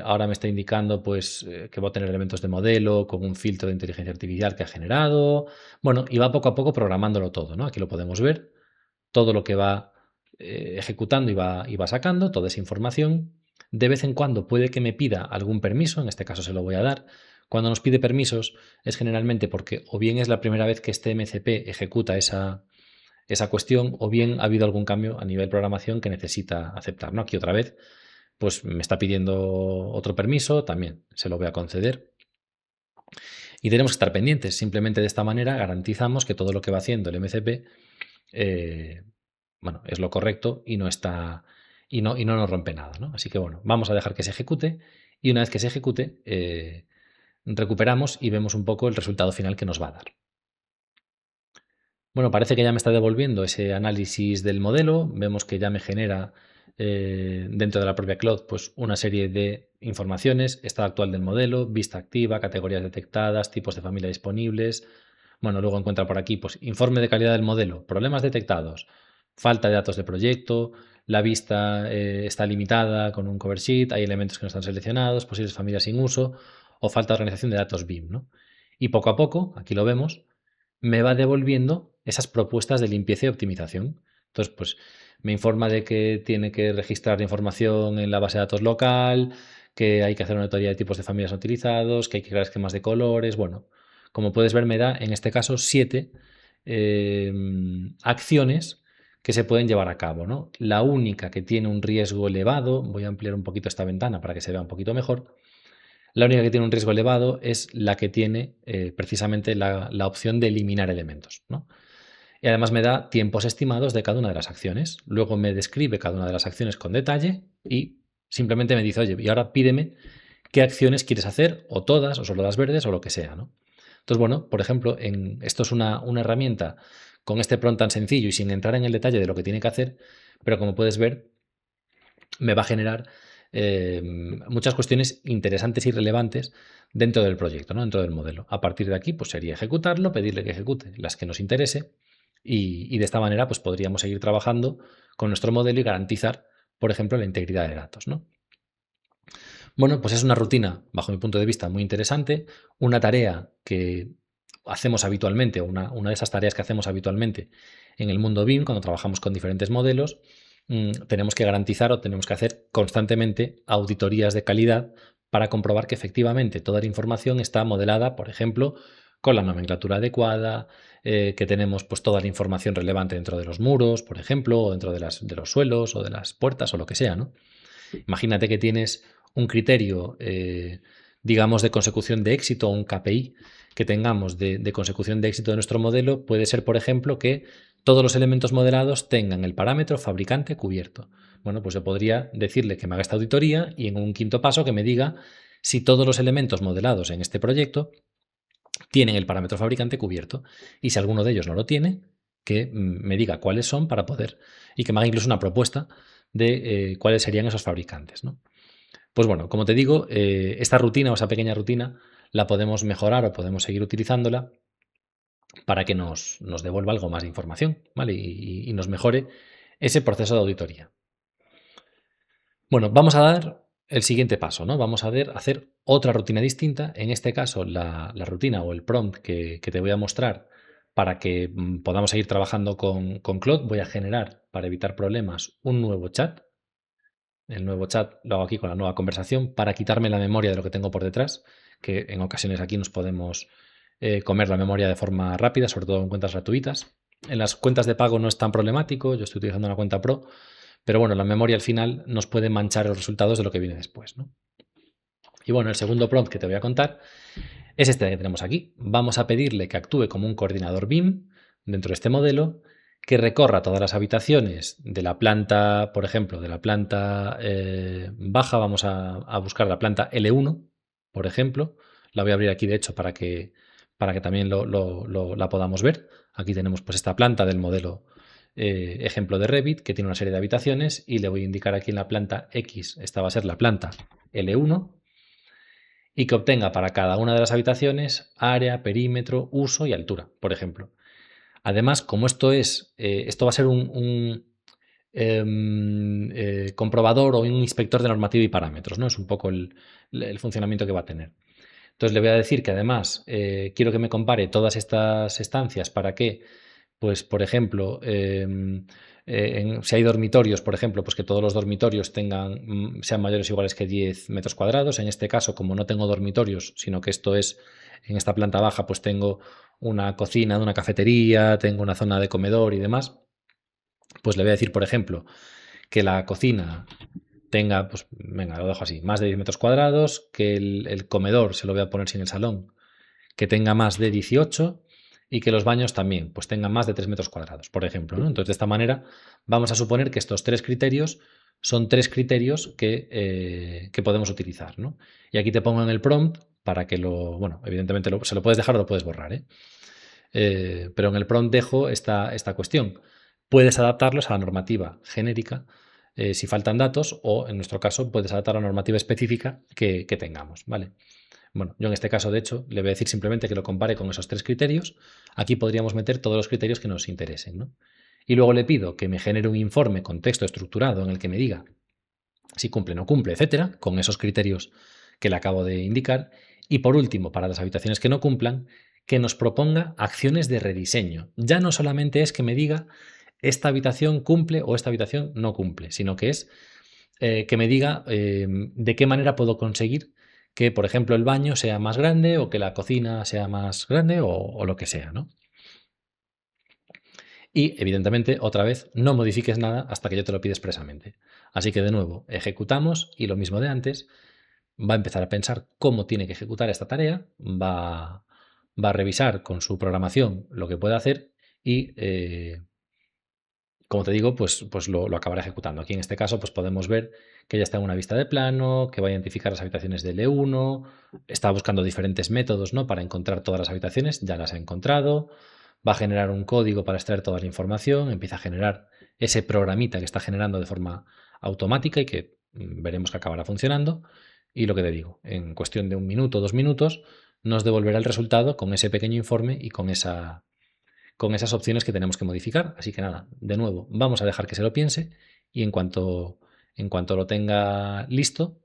ahora me está indicando pues, que va a tener elementos de modelo con un filtro de inteligencia artificial que ha generado. Bueno, y va poco a poco programándolo todo, ¿no? Aquí lo podemos ver, todo lo que va ejecutando y va sacando, toda esa información. De vez en cuando puede que me pida algún permiso, en este caso se lo voy a dar. Cuando nos pide permisos es generalmente porque o bien es la primera vez que este MCP ejecuta esa cuestión o bien ha habido algún cambio a nivel programación que necesita aceptar, ¿no? Aquí otra vez, pues me está pidiendo otro permiso, también se lo voy a conceder. Y tenemos que estar pendientes. Simplemente de esta manera garantizamos que todo lo que va haciendo el MCP bueno, es lo correcto y no está y no nos rompe nada, ¿no? Así que bueno, vamos a dejar que se ejecute y una vez que se ejecute recuperamos y vemos un poco el resultado final que nos va a dar. Bueno, parece que ya me está devolviendo ese análisis del modelo. Vemos que ya me genera dentro de la propia Cloud pues, una serie de informaciones, estado actual del modelo, vista activa, categorías detectadas, tipos de familia disponibles. Bueno, luego encuentra por aquí pues, informe de calidad del modelo, problemas detectados, falta de datos de proyecto, la vista está limitada con un cover sheet, hay elementos que no están seleccionados, posibles familias sin uso o falta de organización de datos BIM, ¿no? Y poco a poco, aquí lo vemos, me va devolviendo esas propuestas de limpieza y optimización. Entonces, pues me informa de que tiene que registrar información en la base de datos local, que hay que hacer una auditoría de tipos de familias no utilizados, que hay que crear esquemas de colores. Bueno, como puedes ver, me da en este caso 7 acciones que se pueden llevar a cabo, ¿no? La única que tiene un riesgo elevado, voy a ampliar un poquito esta ventana para que se vea un poquito mejor, la única que tiene un riesgo elevado es la que tiene precisamente la opción de eliminar elementos, ¿no? Y además me da tiempos estimados de cada una de las acciones. Luego me describe cada una de las acciones con detalle y simplemente me dice, oye, y ahora pídeme qué acciones quieres hacer, o todas, o solo las verdes, o lo que sea, ¿no? Entonces, bueno, por ejemplo, esto es una herramienta con este prompt tan sencillo y sin entrar en el detalle de lo que tiene que hacer, pero como puedes ver, me va a generar muchas cuestiones interesantes y relevantes dentro del proyecto, ¿no? Dentro del modelo. A partir de aquí, pues sería ejecutarlo, pedirle que ejecute las que nos interese y de esta manera, pues podríamos seguir trabajando con nuestro modelo y garantizar, por ejemplo, la integridad de datos, ¿no? Bueno, pues es una rutina, bajo mi punto de vista, muy interesante, una tarea que hacemos habitualmente, una de esas tareas que hacemos habitualmente en el mundo BIM, cuando trabajamos con diferentes modelos, tenemos que garantizar o tenemos que hacer constantemente auditorías de calidad para comprobar que efectivamente toda la información está modelada, por ejemplo, con la nomenclatura adecuada, que tenemos pues toda la información relevante dentro de los muros, por ejemplo, o dentro de los suelos o de las puertas o lo que sea, ¿no? Imagínate que tienes un criterio, digamos, de consecución de éxito, un KPI que tengamos de consecución de éxito de nuestro modelo, puede ser, por ejemplo, que todos los elementos modelados tengan el parámetro fabricante cubierto. Bueno, pues yo podría decirle que me haga esta auditoría y en un quinto paso que me diga si todos los elementos modelados en este proyecto tienen el parámetro fabricante cubierto y si alguno de ellos no lo tiene, que me diga cuáles son para poder y que me haga incluso una propuesta de cuáles serían esos fabricantes, ¿no? Pues bueno, como te digo, esta rutina o esa pequeña rutina la podemos mejorar o podemos seguir utilizándola para que nos devuelva algo más de información, ¿vale? Y nos mejore ese proceso de auditoría. Bueno, vamos a dar el siguiente paso, ¿no? Vamos a hacer otra rutina distinta. En este caso, la rutina o el prompt que te voy a mostrar para que podamos seguir trabajando con Claude, voy a generar, para evitar problemas, un nuevo chat. El nuevo chat lo hago aquí con la nueva conversación para quitarme la memoria de lo que tengo por detrás, que en ocasiones aquí nos podemos comer la memoria de forma rápida, sobre todo en cuentas gratuitas. En las cuentas de pago no es tan problemático, yo estoy utilizando una cuenta Pro, pero bueno, la memoria al final nos puede manchar los resultados de lo que viene después, ¿no? Y bueno, el segundo prompt que te voy a contar es este que tenemos aquí. Vamos a pedirle que actúe como un coordinador BIM dentro de este modelo, que recorra todas las habitaciones de la planta, por ejemplo, de la planta baja. Vamos a buscar la planta L1, por ejemplo. La voy a abrir aquí, de hecho, para que también la podamos ver. Aquí tenemos pues esta planta del modelo ejemplo de Revit, que tiene una serie de habitaciones, y le voy a indicar aquí en la planta X, esta va a ser la planta L1, y que obtenga para cada una de las habitaciones área, perímetro, uso y altura, por ejemplo. Además, como esto va a ser comprobador o un inspector de normativa y parámetros, ¿no? Es un poco el funcionamiento que va a tener. Entonces le voy a decir que además quiero que me compare todas estas estancias para que, pues, por ejemplo, si hay dormitorios, por ejemplo, pues que todos los dormitorios sean mayores o iguales que 10 metros cuadrados. En este caso, como no tengo dormitorios, sino que esto es en esta planta baja, pues tengo una cocina, una cafetería, tengo una zona de comedor y demás. Pues le voy a decir, por ejemplo, que la cocina tenga, pues venga, lo dejo así, más de 10 metros cuadrados, que el comedor se lo voy a poner sin el salón, que tenga más de 18 y que los baños también, pues tengan más de 3 metros cuadrados, por ejemplo, ¿no? Entonces, de esta manera, vamos a suponer que estos tres criterios son tres criterios que podemos utilizar, ¿no? Y aquí te pongo en el prompt para que bueno, evidentemente se lo puedes dejar o lo puedes borrar, ¿eh? Pero en el prompt dejo esta cuestión. Puedes adaptarlos a la normativa genérica si faltan datos o, en nuestro caso, puedes adaptar a la normativa específica que tengamos, ¿vale? Bueno, yo en este caso, de hecho, le voy a decir simplemente que lo compare con esos tres criterios. Aquí podríamos meter todos los criterios que nos interesen, ¿no? Y luego le pido que me genere un informe con texto estructurado en el que me diga si cumple o no cumple, etcétera, con esos criterios que le acabo de indicar. Y por último, para las habitaciones que no cumplan, que nos proponga acciones de rediseño. Ya no solamente es que me diga esta habitación cumple o esta habitación no cumple, sino que es que me diga de qué manera puedo conseguir que, por ejemplo, el baño sea más grande o que la cocina sea más grande o lo que sea, ¿no? Y, evidentemente, otra vez, no modifiques nada hasta que yo te lo pida expresamente. Así que, de nuevo, ejecutamos y lo mismo de antes, va a empezar a pensar cómo tiene que ejecutar esta tarea, va a revisar con su programación lo que puede hacer y, como te digo, pues lo acabará ejecutando. Aquí en este caso, pues podemos ver que ya está en una vista de plano, que va a identificar las habitaciones del E1, está buscando diferentes métodos, ¿no? Para encontrar todas las habitaciones, ya las ha encontrado, va a generar un código para extraer toda la información, empieza a generar ese programita que está generando de forma automática y que veremos que acabará funcionando. Y lo que te digo, en cuestión de 1 minuto, 2 minutos, nos devolverá el resultado con ese pequeño informe y con esas opciones que tenemos que modificar. Así que nada, de nuevo, vamos a dejar que se lo piense y en cuanto lo tenga listo,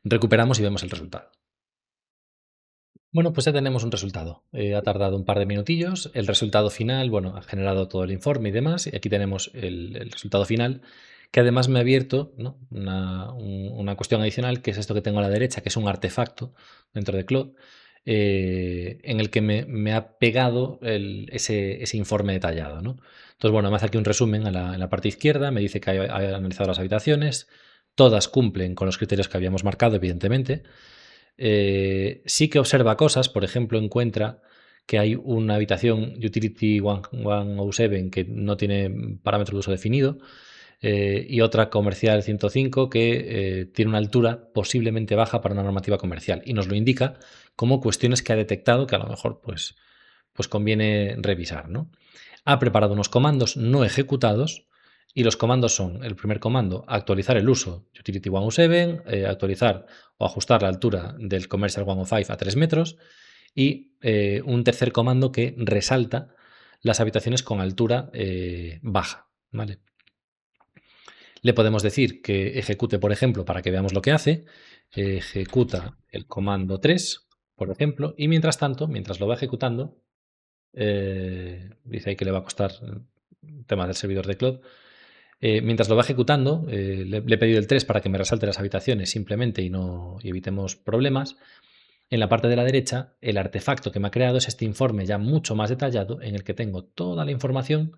recuperamos y vemos el resultado. Bueno, pues ya tenemos un resultado. Ha tardado un par de minutillos. El resultado final, bueno, ha generado todo el informe y demás. Y aquí tenemos el resultado final, que además me ha abierto, ¿no? una cuestión adicional, que es esto que tengo a la derecha, que es un artefacto dentro de Claude, en el que me ha pegado ese informe detallado, ¿no? Entonces, bueno, me hace aquí un resumen en la parte izquierda, me dice que ha analizado las habitaciones, todas cumplen con los criterios que habíamos marcado, evidentemente. Sí que observa cosas, por ejemplo, encuentra que hay una habitación Utility 107 que no tiene parámetro de uso definido y otra comercial 105 que tiene una altura posiblemente baja para una normativa comercial y nos lo indica como cuestiones que ha detectado que a lo mejor pues conviene revisar, ¿no? Ha preparado unos comandos no ejecutados y los comandos son, el primer comando, actualizar el uso, Utility 107, actualizar o ajustar la altura del Commercial 105 a 3 metros, y un tercer comando que resalta las habitaciones con altura baja, ¿vale? Le podemos decir que ejecute, por ejemplo, para que veamos lo que hace, ejecuta el comando 3, por ejemplo, y mientras tanto, mientras lo va ejecutando, dice ahí que le va a costar temas del servidor de Cloud. Mientras lo va ejecutando, le he pedido el 3 para que me resalte las habitaciones simplemente y evitemos problemas. En la parte de la derecha, el artefacto que me ha creado es este informe ya mucho más detallado en el que tengo toda la información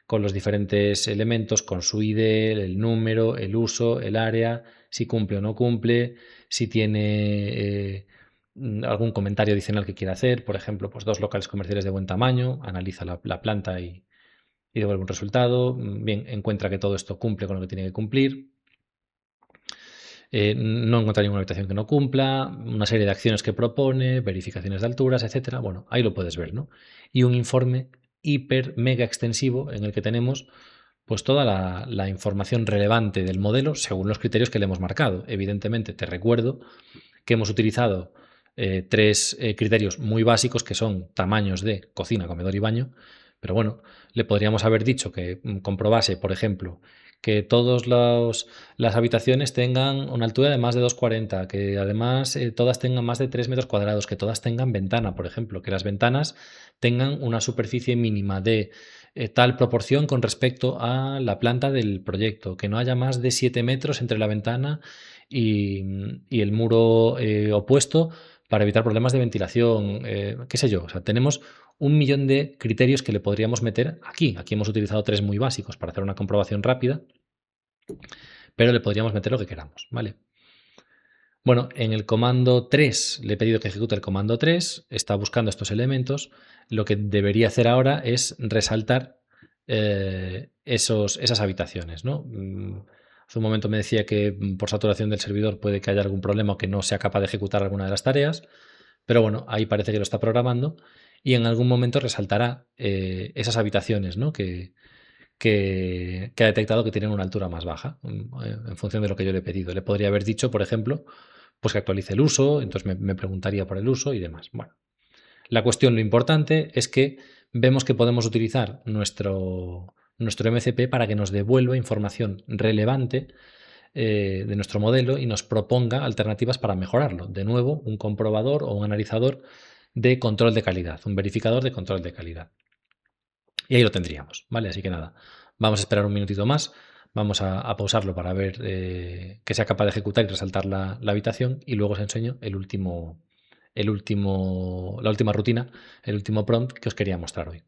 con los diferentes elementos, con su ID, el número, el uso, el área, si cumple o no cumple, si tiene algún comentario adicional que quiera hacer, por ejemplo, pues 2 locales comerciales de buen tamaño, analiza la planta y devuelve un resultado. Bien, encuentra que todo esto cumple con lo que tiene que cumplir. No encuentra ninguna habitación que no cumpla, una serie de acciones que propone, verificaciones de alturas, etcétera. Bueno, ahí lo puedes ver, ¿no? Y un informe hiper mega extensivo en el que tenemos pues toda la información relevante del modelo según los criterios que le hemos marcado. Evidentemente, te recuerdo que hemos utilizado 3 criterios muy básicos que son tamaños de cocina, comedor y baño, Pero bueno, le podríamos haber dicho que comprobase, por ejemplo, que todas las habitaciones tengan una altura de más de 2,40, que además todas tengan más de 3 metros cuadrados, que todas tengan ventana, por ejemplo, que las ventanas tengan una superficie mínima de tal proporción con respecto a la planta del proyecto, que no haya más de 7 metros entre la ventana y el muro opuesto para evitar problemas de ventilación, qué sé yo. O sea, tenemos un millón de criterios que le podríamos meter aquí. Aquí hemos utilizado 3 muy básicos para hacer una comprobación rápida, pero le podríamos meter lo que queramos, ¿vale? Bueno, en el comando 3 le he pedido que ejecute el comando 3, está buscando estos elementos. Lo que debería hacer ahora es resaltar esas habitaciones, ¿no? Hace un momento me decía que por saturación del servidor puede que haya algún problema o que no sea capaz de ejecutar alguna de las tareas, pero bueno, ahí parece que lo está programando y en algún momento resaltará esas habitaciones, ¿no? Que ha detectado que tienen una altura más baja en función de lo que yo le he pedido. Le podría haber dicho, por ejemplo, pues que actualice el uso, entonces me preguntaría por el uso y demás. Bueno, la cuestión, lo importante es que vemos que podemos utilizar nuestro MCP para que nos devuelva información relevante de nuestro modelo y nos proponga alternativas para mejorarlo. De nuevo, un comprobador o un analizador de control de calidad, un verificador de control de calidad. Y ahí lo tendríamos, ¿vale? Así que nada, vamos a esperar un minutito más, vamos a pausarlo para ver que sea capaz de ejecutar y resaltar la habitación y luego os enseño la última rutina, el último prompt que os quería mostrar hoy.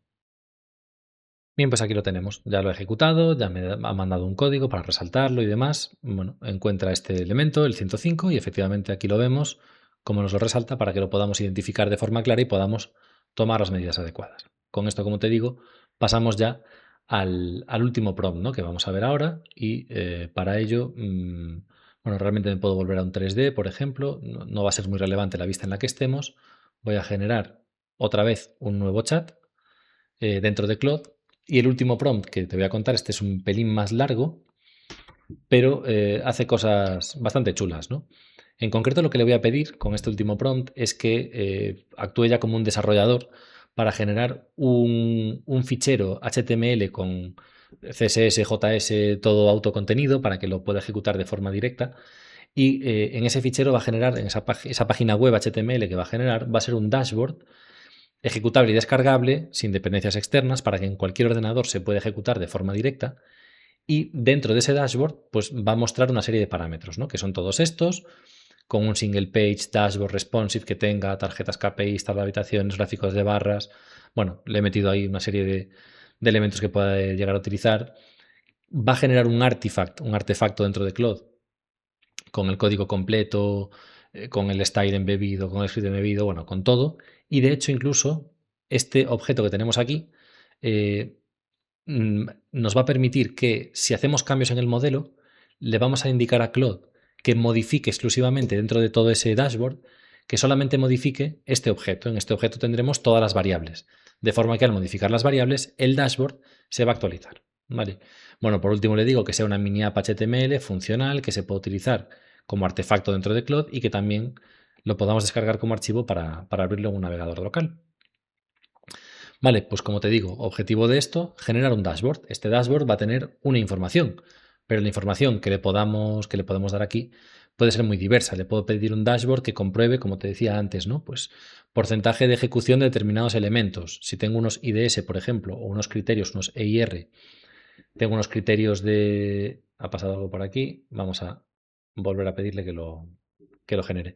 Bien, pues aquí lo tenemos. Ya lo he ejecutado, ya me ha mandado un código para resaltarlo y demás. Bueno, encuentra este elemento, el 105, y efectivamente aquí lo vemos, como nos lo resalta, para que lo podamos identificar de forma clara y podamos tomar las medidas adecuadas. Con esto, como te digo, pasamos ya al último prompt, ¿no? Que vamos a ver ahora. Y para ello, bueno, realmente me puedo volver a un 3D, por ejemplo. No va a ser muy relevante la vista en la que estemos. Voy a generar otra vez un nuevo chat dentro de Claude. Y el último prompt que te voy a contar, este es un pelín más largo, pero hace cosas bastante chulas, ¿no? En concreto, lo que le voy a pedir con este último prompt es que actúe ya como un desarrollador para generar un fichero HTML con CSS, JS, todo autocontenido para que lo pueda ejecutar de forma directa. Y en ese fichero va a generar, en esa página web HTML que va a generar, va a ser un dashboard ejecutable y descargable sin dependencias externas para que en cualquier ordenador se pueda ejecutar de forma directa y dentro de ese dashboard pues va a mostrar una serie de parámetros, ¿no? Que son todos estos, con un single page dashboard responsive que tenga tarjetas KPI, tabla de habitaciones, gráficos de barras. Bueno, le he metido ahí una serie de elementos que pueda llegar a utilizar. Va a generar un artefacto dentro de Claude con el código completo, con el style embebido, con el script embebido, bueno, con todo. Y de hecho, incluso este objeto que tenemos aquí eh, nos va a permitir que si hacemos cambios en el modelo, le vamos a indicar a Claude que modifique exclusivamente dentro de todo ese dashboard, que solamente modifique este objeto. En este objeto tendremos todas las variables, de forma que al modificar las variables, el dashboard se va a actualizar. ¿Vale? Bueno, por último le digo que sea una mini app HTML funcional que se puede utilizar como artefacto dentro de Claude y que también lo podamos descargar como archivo para abrirlo en un navegador local. Vale, pues como te digo, objetivo de esto, generar un dashboard. Este dashboard va a tener una información, pero la información que le podemos dar aquí puede ser muy diversa. Le puedo pedir un dashboard que compruebe, como te decía antes, ¿no? Pues porcentaje de ejecución de determinados elementos. Si tengo unos IDS, por ejemplo, o unos criterios, unos EIR, tengo unos criterios de... Ha pasado algo por aquí. Vamos a volver a pedirle que lo genere.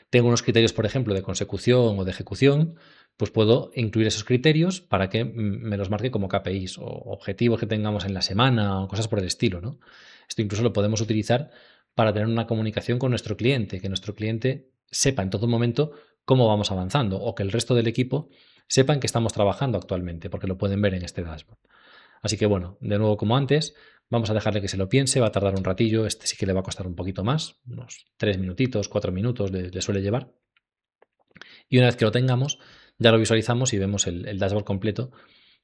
Tengo unos criterios, por ejemplo, de consecución o de ejecución, pues puedo incluir esos criterios para que me los marque como KPIs o objetivos que tengamos en la semana o cosas por el estilo, ¿no? Esto incluso lo podemos utilizar para tener una comunicación con nuestro cliente, que nuestro cliente sepa en todo momento cómo vamos avanzando o que el resto del equipo sepan que estamos trabajando actualmente, porque lo pueden ver en este dashboard. Así que bueno, de nuevo como antes, vamos a dejarle que se lo piense, va a tardar un ratillo, este sí que le va a costar un poquito más, unos 3 minutitos, 4 minutos le suele llevar. Y una vez que lo tengamos, ya lo visualizamos y vemos el dashboard completo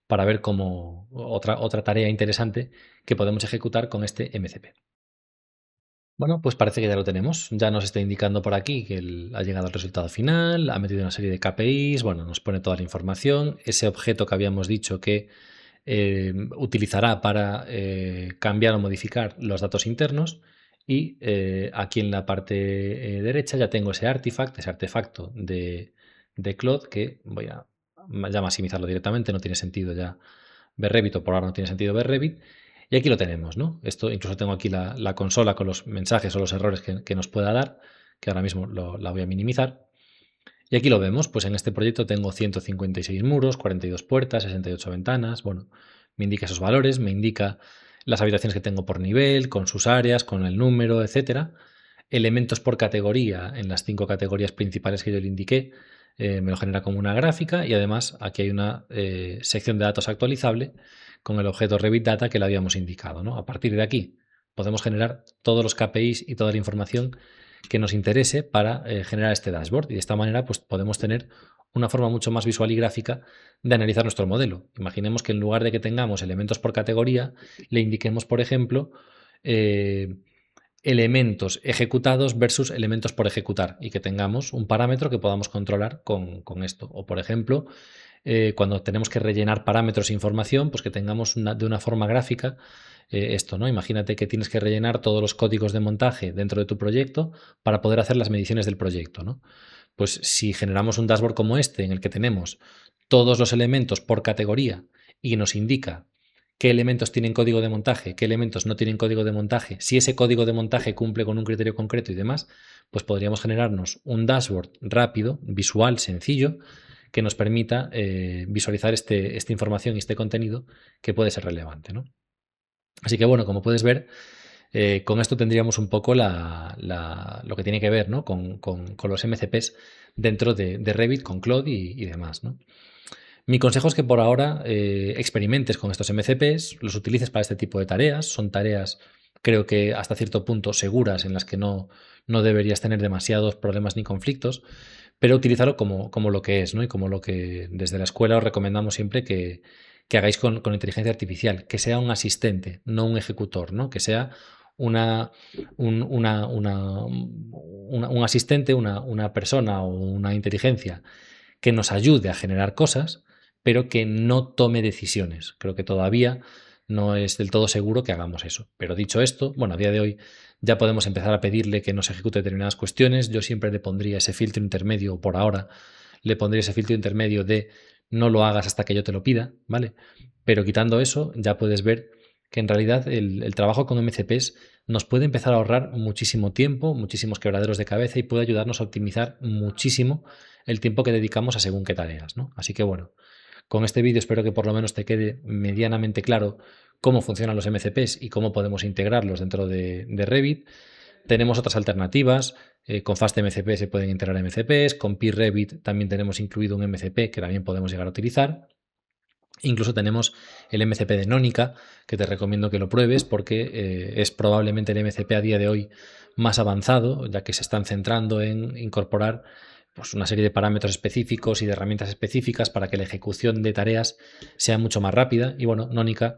para ver cómo otra tarea interesante que podemos ejecutar con este MCP. Bueno, pues parece que ya lo tenemos. Ya nos está indicando por aquí que ha llegado al resultado final, ha metido una serie de KPIs, bueno, nos pone toda la información. Ese objeto que habíamos dicho que utilizará para cambiar o modificar los datos internos. Y aquí en la parte derecha ya tengo ese artefacto de Claude que voy a ya maximizarlo directamente, no tiene sentido ya ver Revit, o por ahora no tiene sentido ver Revit. Y aquí lo tenemos, ¿no? Esto incluso tengo aquí la consola con los mensajes o los errores que nos pueda dar, que ahora mismo la voy a minimizar. Y aquí lo vemos, pues en este proyecto tengo 156 muros, 42 puertas, 68 ventanas. Bueno, me indica esos valores, me indica las habitaciones que tengo por nivel, con sus áreas, con el número, etcétera. Elementos por categoría en las 5 categorías principales que yo le indiqué, me lo genera como una gráfica, y además aquí hay una sección de datos actualizable con el objeto Revit Data que le habíamos indicado, ¿no? A partir de aquí podemos generar todos los KPIs y toda la información que nos interese para generar este dashboard, y de esta manera pues podemos tener una forma mucho más visual y gráfica de analizar nuestro modelo. Imaginemos que en lugar de que tengamos elementos por categoría, le indiquemos, por ejemplo, elementos ejecutados versus elementos por ejecutar, y que tengamos un parámetro que podamos controlar con esto. O, por ejemplo, cuando tenemos que rellenar parámetros e información, pues que tengamos de una forma gráfica esto, ¿no? Imagínate que tienes que rellenar todos los códigos de montaje dentro de tu proyecto para poder hacer las mediciones del proyecto, ¿no? Pues si generamos un dashboard como este, en el que tenemos todos los elementos por categoría y nos indica qué elementos tienen código de montaje, qué elementos no tienen código de montaje, si ese código de montaje cumple con un criterio concreto y demás, pues podríamos generarnos un dashboard rápido, visual, sencillo, que nos permita visualizar esta información y este contenido que puede ser relevante, ¿no? Así que bueno, como puedes ver, con esto tendríamos un poco lo que tiene que ver, ¿no? con los MCPs dentro de Revit, con Claude y demás, ¿no? Mi consejo es que por ahora experimentes con estos MCPs, los utilices para este tipo de tareas. Son tareas, creo que hasta cierto punto, seguras, en las que no deberías tener demasiados problemas ni conflictos, pero utilízalo como lo que es, ¿no? Y como lo que desde la escuela os recomendamos siempre que hagáis con inteligencia artificial, que sea un asistente, no un ejecutor, ¿no? Que sea una, un asistente, una persona o una inteligencia que nos ayude a generar cosas, pero que no tome decisiones. Creo que todavía no es del todo seguro que hagamos eso. Pero dicho esto, bueno, a día de hoy ya podemos empezar a pedirle que nos ejecute determinadas cuestiones. Yo siempre le pondría ese filtro intermedio, o por ahora le pondría ese filtro intermedio de no lo hagas hasta que yo te lo pida, ¿vale? Pero quitando eso, ya puedes ver que en realidad el trabajo con MCPs nos puede empezar a ahorrar muchísimo tiempo, muchísimos quebraderos de cabeza, y puede ayudarnos a optimizar muchísimo el tiempo que dedicamos a según qué tareas, ¿no? Así que bueno, con este vídeo espero que por lo menos te quede medianamente claro cómo funcionan los MCPs y cómo podemos integrarlos dentro de Revit. Tenemos otras alternativas, con FastMCP se pueden integrar MCPs, con PRevit también tenemos incluido un MCP que también podemos llegar a utilizar. Incluso tenemos el MCP de Nónica, que te recomiendo que lo pruebes, porque es probablemente el MCP a día de hoy más avanzado, ya que se están centrando en incorporar pues una serie de parámetros específicos y de herramientas específicas para que la ejecución de tareas sea mucho más rápida. Y bueno, Nónica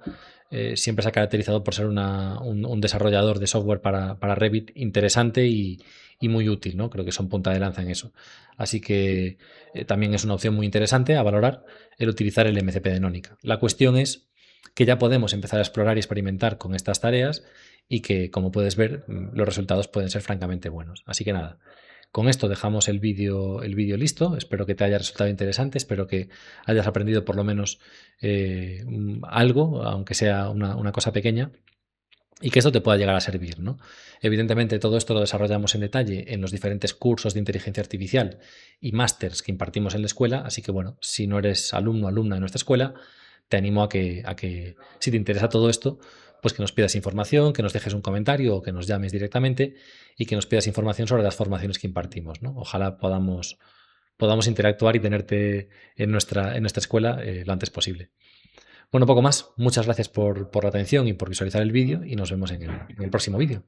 siempre se ha caracterizado por ser un desarrollador de software para Revit interesante y muy útil, ¿no? Creo que son punta de lanza en eso. Así que también es una opción muy interesante a valorar el utilizar el MCP de Nónica. La cuestión es que ya podemos empezar a explorar y experimentar con estas tareas, y que, como puedes ver, los resultados pueden ser francamente buenos. Así que nada, con esto dejamos el vídeo listo. Espero que te haya resultado interesante, espero que hayas aprendido por lo menos algo, aunque sea una cosa pequeña, y que esto te pueda llegar a servir, ¿no? Evidentemente, todo esto lo desarrollamos en detalle en los diferentes cursos de inteligencia artificial y másters que impartimos en la escuela, así que bueno, si no eres alumno o alumna de nuestra escuela, te animo a que si te interesa todo esto, pues que nos pidas información, que nos dejes un comentario o que nos llames directamente y que nos pidas información sobre las formaciones que impartimos, ¿no? Ojalá podamos interactuar y tenerte en nuestra escuela lo antes posible. Bueno, poco más. Muchas gracias por la atención y por visualizar el vídeo, y nos vemos en el próximo vídeo.